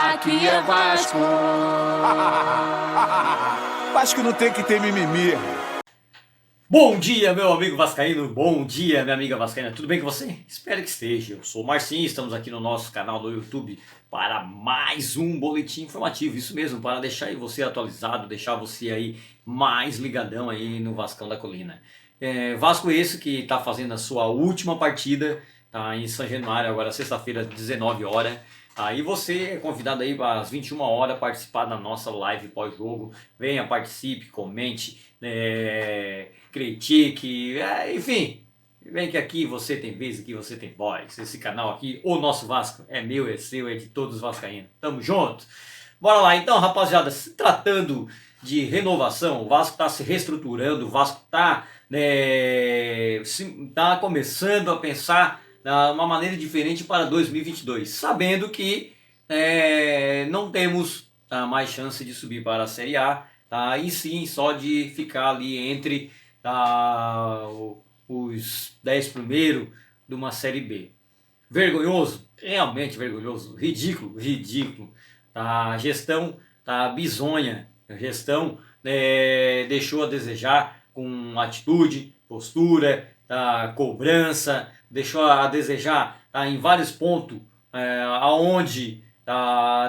aqui é Vasco. Vasco não tem que ter mimimi. Bom dia, meu amigo vascaíno, bom dia, minha amiga vascaína, tudo bem com você? Espero que esteja. Eu sou o Marcinho, estamos aqui no nosso canal do YouTube para mais um boletim informativo, isso mesmo, para deixar aí você atualizado, deixar você aí mais ligadão aí no Vascão da Colina. Vasco esse que está fazendo a sua última partida, tá em São Januário, agora sexta-feira, 19 horas. Aí você é convidado aí para às 21 horas participar da nossa live pós-jogo. Venha, participe, comente, critique, enfim. Vem que aqui você tem vez, aqui você tem voz. Esse canal aqui, o nosso Vasco, é meu, é seu, é de todos os vascaínos. Tamo junto. Bora lá então, rapaziada, se tratando de renovação, o Vasco está se reestruturando, o Vasco está começando a pensar uma maneira diferente para 2022, sabendo que não temos mais chance de subir para a Série A, e sim só de ficar ali entre os 10 primeiros de uma Série B. Vergonhoso, realmente vergonhoso, ridículo, ridículo. A gestão bizonha, a gestão deixou a desejar com atitude, postura, cobrança, deixou a desejar em vários pontos aonde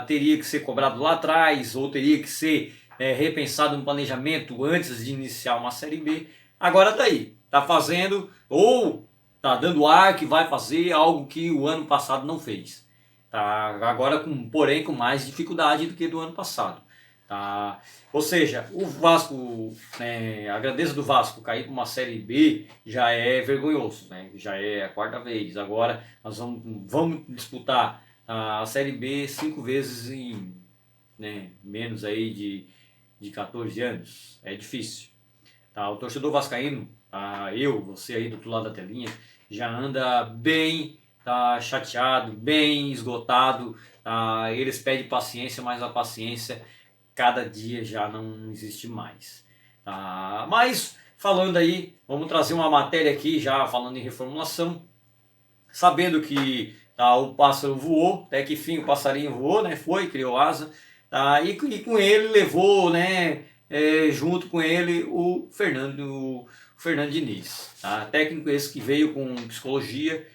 teria que ser cobrado lá atrás ou teria que ser repensado no planejamento antes de iniciar uma Série B. Agora tá aí, tá fazendo ou tá dando ar que vai fazer algo que o ano passado não fez. Tá agora porém com mais dificuldade do que do ano passado. Tá? Ou seja, o Vasco, a grandeza do Vasco cair para uma Série B já é vergonhoso, né? Já é a quarta vez. Agora nós vamos disputar a Série B 5 vezes em menos aí de 14 anos. É difícil. Tá? O torcedor vascaíno, você aí do outro lado da telinha, já anda bem chateado, bem esgotado. Eles pedem paciência, mas a paciência cada dia já não existe mais. Mas falando aí, vamos trazer uma matéria aqui já falando em reformulação, sabendo que o pássaro voou, até que enfim o passarinho voou, criou asa, e com ele levou, junto com ele o Fernando Diniz, técnico esse que veio com psicologia.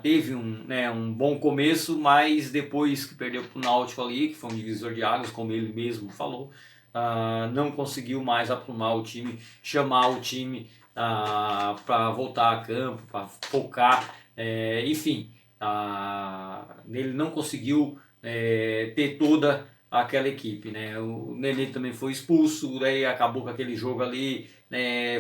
Teve um bom começo, mas depois que perdeu para o Náutico ali, que foi um divisor de águas, como ele mesmo falou, não conseguiu mais aprumar o time, chamar o time para voltar a campo, para focar, enfim, ele não conseguiu ter toda aquela equipe, O Nenê também foi expulso, daí acabou com aquele jogo ali,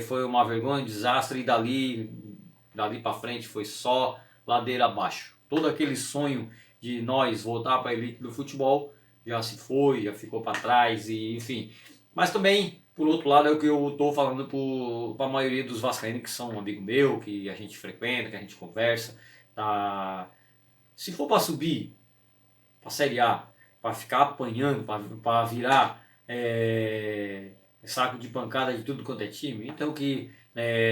foi uma vergonha, um desastre, e dali para frente foi só ladeira abaixo. Todo aquele sonho de nós voltar para a elite do futebol já se foi, já ficou para trás, e enfim. Mas também, por outro lado, é o que eu estou falando para a maioria dos vascaínos que são um amigo meu, que a gente frequenta, que a gente conversa. Se for para subir para a Série A, para ficar apanhando, para virar saco de pancada de tudo quanto é time, então que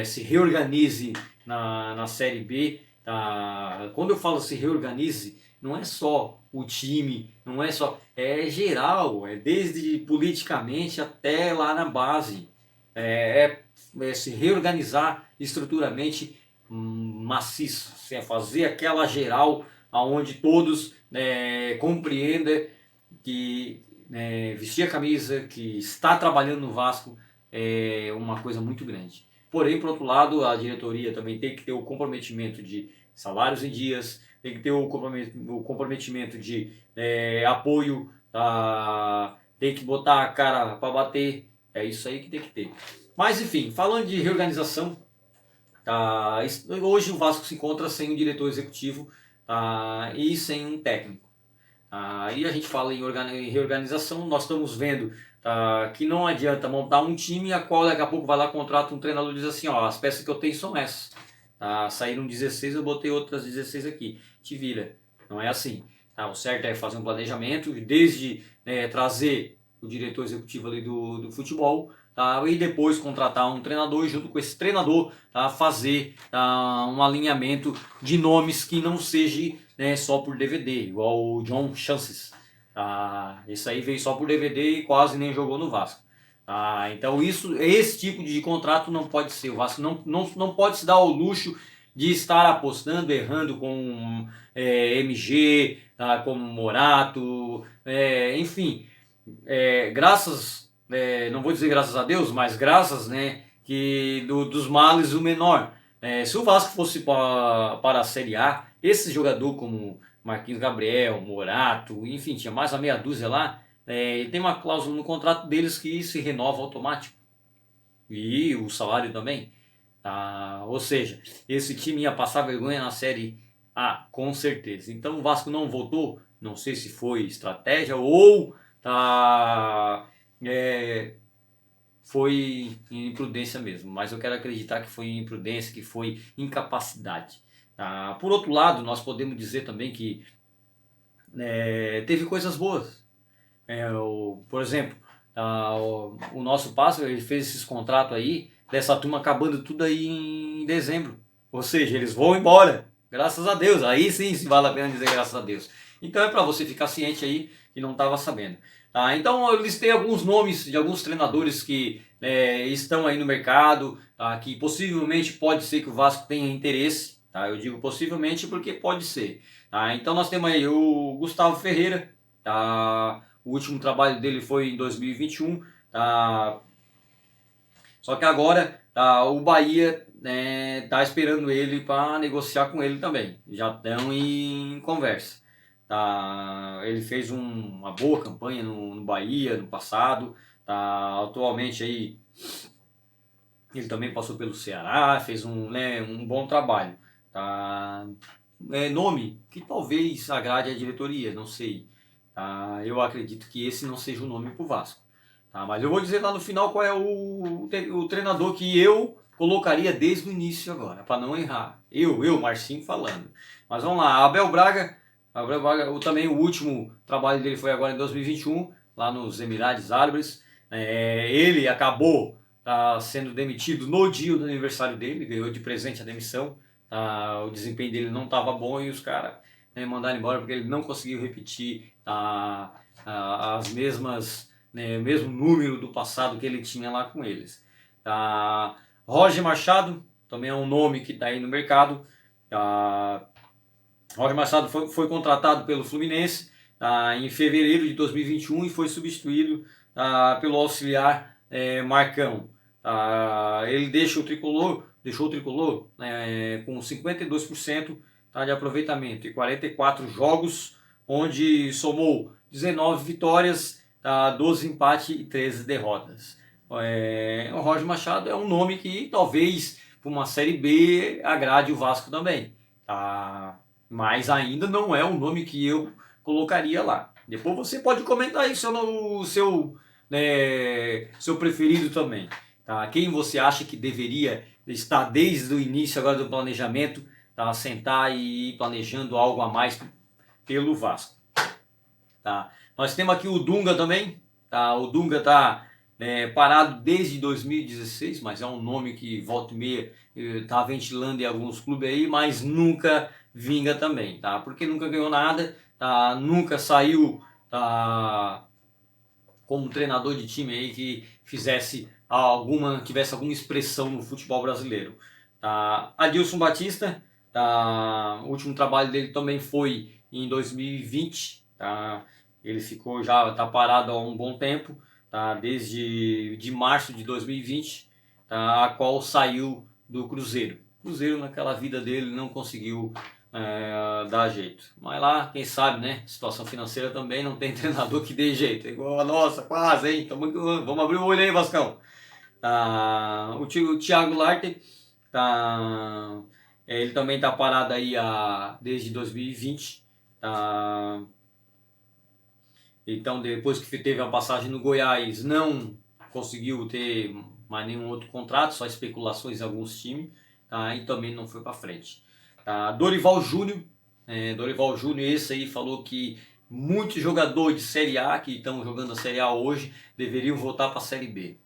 se reorganize na Série B. Quando eu falo se reorganize, não é só o time, não é só, é geral, é desde politicamente até lá na base, se reorganizar estruturalmente maciço, fazer aquela geral aonde todos compreendem que vestir a camisa, que está trabalhando no Vasco é uma coisa muito grande. Porém, por outro lado, a diretoria também tem que ter o comprometimento de salários em dias, tem que ter o comprometimento de apoio, tem que botar a cara para bater, é isso aí que tem que ter. Mas enfim, falando de reorganização, hoje o Vasco se encontra sem um diretor executivo e sem um técnico. E a gente fala em reorganização, nós estamos vendo que não adianta montar um time a qual daqui a pouco vai lá, contrata um treinador e diz assim, as peças que eu tenho são essas. Saíram 16, eu botei outras 16 aqui. Te vira. Não é assim. O certo é fazer um planejamento, desde trazer o diretor executivo ali do futebol, e depois contratar um treinador e junto com esse treinador fazer um alinhamento de nomes que não seja só por DVD, igual o John Chances. Tá? Esse aí veio só por DVD e quase nem jogou no Vasco. Tá? Então esse tipo de contrato não pode ser. O Vasco não pode se dar ao luxo de estar apostando, errando com MG, tá? Como Morato, enfim, não vou dizer graças a Deus, mas graças, né, que dos males o menor. Se o Vasco fosse para a Série A, esse jogador como Marquinhos Gabriel, Morato, enfim, tinha mais a meia dúzia lá, tem uma cláusula no contrato deles que se renova automático. E o salário também. Tá? Ou seja, esse time ia passar vergonha na Série A, com certeza. Então o Vasco não voltou, não sei se foi estratégia ou tá, foi imprudência mesmo, mas eu quero acreditar que foi imprudência, que foi incapacidade. Tá? Por outro lado, nós podemos dizer também que teve coisas boas. Por exemplo, o nosso pássaro, ele fez esses contratos aí, dessa turma acabando tudo aí em dezembro. Ou seja, eles vão embora. Graças a Deus. Aí sim se vale a pena dizer graças a Deus. Então é para você ficar ciente aí que não estava sabendo. Tá? Então eu listei alguns nomes de alguns treinadores que estão aí no mercado, tá? Que possivelmente pode ser que o Vasco tenha interesse. Tá? Eu digo possivelmente porque pode ser. Tá? Então nós temos aí o Gustavo Ferreira. Tá? O último trabalho dele foi em 2021. Tá? Só que agora o Bahia tá esperando ele para negociar com ele também. Já estão em conversa. Tá? Ele fez uma boa campanha no Bahia no passado. Tá? Atualmente aí ele também passou pelo Ceará, fez um bom trabalho. Tá? Nome que talvez agrade a diretoria, não sei. Tá? Eu acredito que esse não seja o nome para o Vasco. Tá? Mas eu vou dizer lá no final qual é o treinador que eu colocaria desde o início agora, para não errar. Marcinho falando. Mas vamos lá, Abel Braga, também o último trabalho dele foi agora em 2021, lá nos Emirados Árabes. Ele acabou sendo demitido no dia do aniversário dele, ganhou de presente a demissão. O desempenho dele não estava bom e os caras mandaram embora porque ele não conseguiu repetir as mesmas, o mesmo número do passado que ele tinha lá com eles. Roger Machado também é um nome que está aí no mercado. Roger Machado foi contratado pelo Fluminense em fevereiro de 2021 e foi substituído pelo auxiliar Marcão. Ele deixou o tricolor com 52% de aproveitamento e 44 jogos, onde somou 19 vitórias, 12 empates e 13 derrotas. O Roger Machado é um nome que talvez para uma Série B agrade o Vasco também. Mas ainda não é um nome que eu colocaria lá. Depois você pode comentar aí o seu preferido também. Quem você acha que deveria estar desde o início agora do planejamento, sentar e ir planejando algo a mais pelo Vasco. Nós temos aqui o Dunga também. O Dunga está parado desde 2016, mas é um nome que volta e meia está ventilando em alguns clubes aí, mas nunca vinga também, porque nunca ganhou nada, nunca saiu como treinador de time aí que tivesse alguma expressão no futebol brasileiro. Adilson Batista, o último trabalho dele também foi em 2020, ele ficou está parado há um bom tempo, desde de março de 2020, a qual saiu do Cruzeiro. O Cruzeiro naquela vida dele não conseguiu dar jeito. Mas lá, quem sabe, né? Situação financeira também não tem treinador que dê jeito. É igual a nossa, quase, hein? Vamos abrir o olho aí, Vascão. O Thiago Leifert, ele também está parado aí desde 2020. Então, depois que teve a passagem no Goiás, não conseguiu ter mais nenhum outro contrato, só especulações em alguns times, e também não foi para frente. Dorival Júnior, esse aí falou que muitos jogadores de Série A que estão jogando a Série A hoje deveriam voltar para a Série B.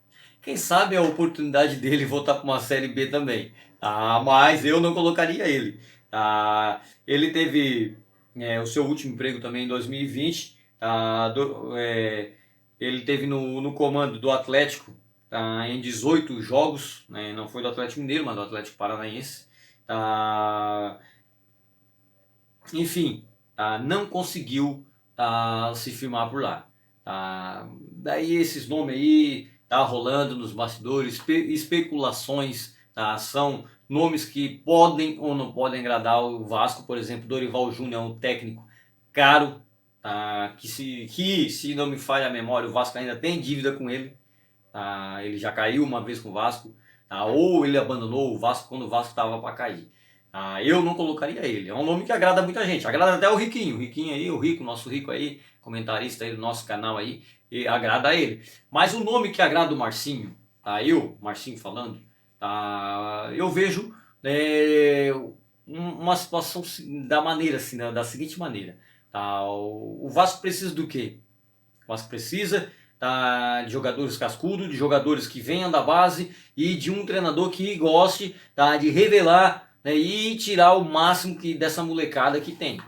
Quem sabe a oportunidade dele voltar para uma Série B também. Mas eu não colocaria ele. Ele teve o seu último emprego também em 2020. ele teve no comando do Atlético em 18 jogos, né? Não foi do Atlético Mineiro, mas do Atlético Paranaense. Enfim, não conseguiu se firmar por lá. Daí esses nomes aí rolando nos bastidores, especulações, são nomes que podem ou não podem agradar o Vasco. Por exemplo, Dorival Júnior é um técnico caro, que se não me falha a memória, o Vasco ainda tem dívida com ele. Ele já caiu uma vez com o Vasco, ou ele abandonou o Vasco quando o Vasco estava para cair. Eu não colocaria ele. É um nome que agrada muita gente. Agrada até o Riquinho. O Riquinho aí, o Rico, nosso Rico aí, comentarista aí do nosso canal aí, e agrada a ele. Mas o nome que agrada o Marcinho, Marcinho falando, eu vejo uma situação da maneira assim, da seguinte maneira. O Vasco precisa do quê? O Vasco precisa de jogadores cascudos, de jogadores que venham da base e de um treinador que goste de revelar, né, e tirar o máximo dessa molecada que tem.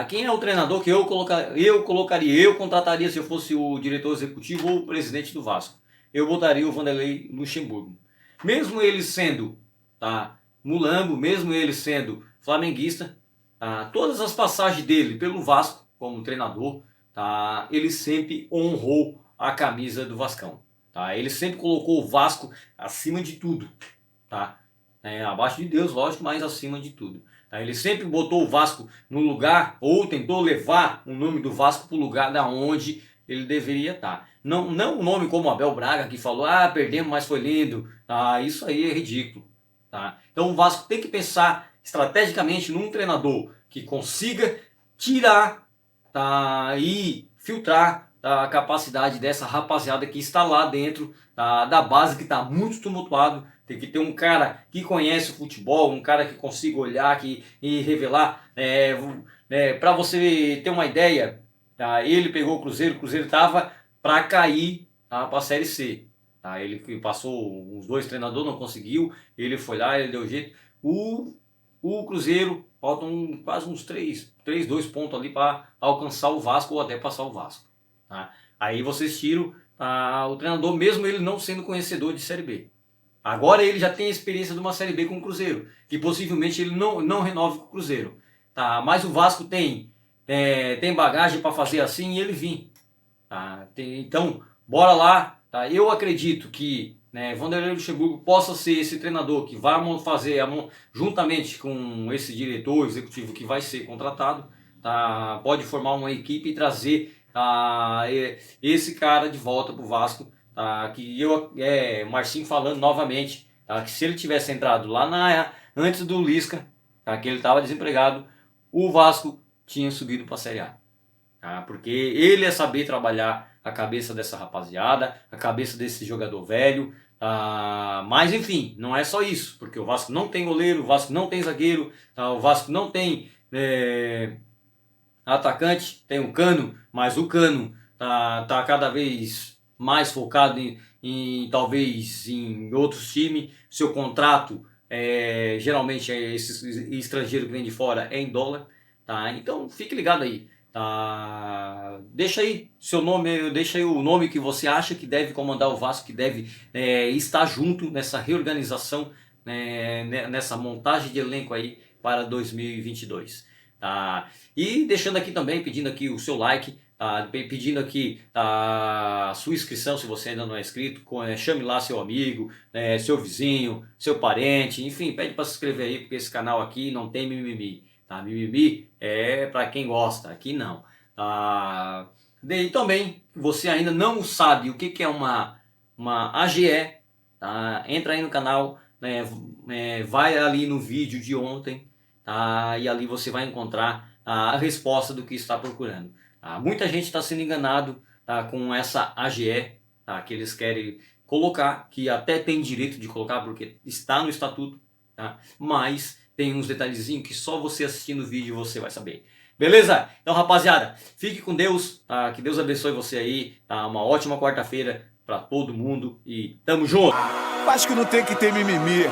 Quem é o treinador que eu colocaria, eu contrataria se eu fosse o diretor executivo ou o presidente do Vasco? Eu botaria o Vanderlei Luxemburgo. Mesmo ele sendo mulambo, mesmo ele sendo flamenguista, todas as passagens dele pelo Vasco como treinador, ele sempre honrou a camisa do Vascão. Ele sempre colocou o Vasco acima de tudo. Abaixo de Deus, lógico, mas acima de tudo. Ele sempre botou o Vasco no lugar, ou tentou levar o nome do Vasco para o lugar da onde ele deveria estar. Não um nome como Abel Braga, que falou, perdemos, mas foi lindo. Isso aí é ridículo. Então o Vasco tem que pensar estrategicamente num treinador que consiga tirar e filtrar a capacidade dessa rapaziada que está lá dentro da base, que está muito tumultuado. Tem que ter um cara que conhece o futebol, um cara que consiga olhar e revelar. Para você ter uma ideia, ele pegou o Cruzeiro estava para cair para a Série C. Ele passou uns 2 treinadores, não conseguiu, ele foi lá, ele deu jeito. O Cruzeiro, faltam quase uns 2 pontos ali para alcançar o Vasco ou até passar o Vasco. Aí vocês tiram o treinador, mesmo ele não sendo conhecedor de Série B. Agora ele já tem a experiência de uma Série B com o Cruzeiro, que possivelmente ele não renove com o Cruzeiro. Mas o Vasco tem bagagem para fazer assim e ele vir. Então, bora lá. Eu acredito que Vanderlei Luxemburgo possa ser esse treinador que vai fazer, juntamente com esse diretor executivo que vai ser contratado, pode formar uma equipe e trazer esse cara de volta para o Vasco. Marcinho falando novamente, que se ele tivesse entrado lá antes do Lisca, que ele estava desempregado, o Vasco tinha subido para a Série A. Porque ele ia saber trabalhar a cabeça dessa rapaziada, a cabeça desse jogador velho. Mas enfim, não é só isso, porque o Vasco não tem goleiro, o Vasco não tem zagueiro, o Vasco não tem atacante, tem o Cano, mas o Cano tá cada vez mais focado talvez em outros times. Seu contrato geralmente esse estrangeiro que vem de fora é em dólar, então fique ligado aí. Deixa aí seu nome, deixa aí o nome que você acha que deve comandar o Vasco, que deve estar junto nessa reorganização, nessa montagem de elenco aí para 2022. E deixando aqui também, pedindo aqui o seu like, pedindo aqui a sua inscrição se você ainda não é inscrito. Chame lá seu amigo, seu vizinho, seu parente, enfim, pede para se inscrever aí, porque esse canal aqui não tem mimimi. Mimimi é para quem gosta, aqui não. E também, você ainda não sabe o que é uma AGE, entra aí no canal, vai ali no vídeo de ontem, e ali você vai encontrar a resposta do que está procurando. Muita gente está sendo enganado com essa AGE, que eles querem colocar, que até tem direito de colocar porque está no estatuto, mas tem uns detalhezinhos que só você assistindo o vídeo você vai saber. Beleza? Então, rapaziada, fique com Deus, que Deus abençoe você aí, uma ótima quarta-feira para todo mundo e tamo junto! Vasco não tem que ter mimimi.